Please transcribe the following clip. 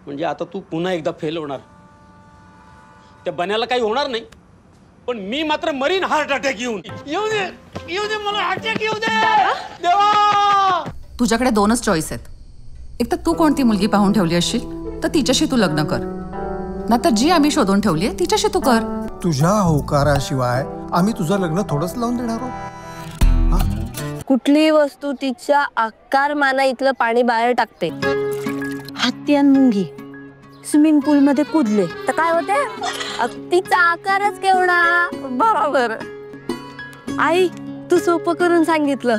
म्हणजे आता तू पुन्हा एकदा फेल होणार. त्या बन्याला काही होणार नाही, पण मी मात्र मरीन हार्ट अटॅक येऊ दे मला अटॅक येऊ दे देवा. तुझ्याकडे दोनच चॉईस आहेत. एक तर तू कोणती मुलगी पाहून ठेवली असशील तर तिच्याशी तू लग्न कर, नाहीतर जी आम्ही शोधून ठेवली आहे तिच्याशी तू कर. तुझ्या होकाराशिवाय आम्ही तुझं लग्न थोडंच लावून देणार आहोत. कुठलीही वस्तू तिच्या आकारमाना इथलं पाणी बाहेर टाकते. हत्ती आणि मुंगी स्विमिंग पूल मध्ये कूदले तर काय होते? तिचा आकारच केवढा. बरोबर आई, तू सोपं करून सांगितलं.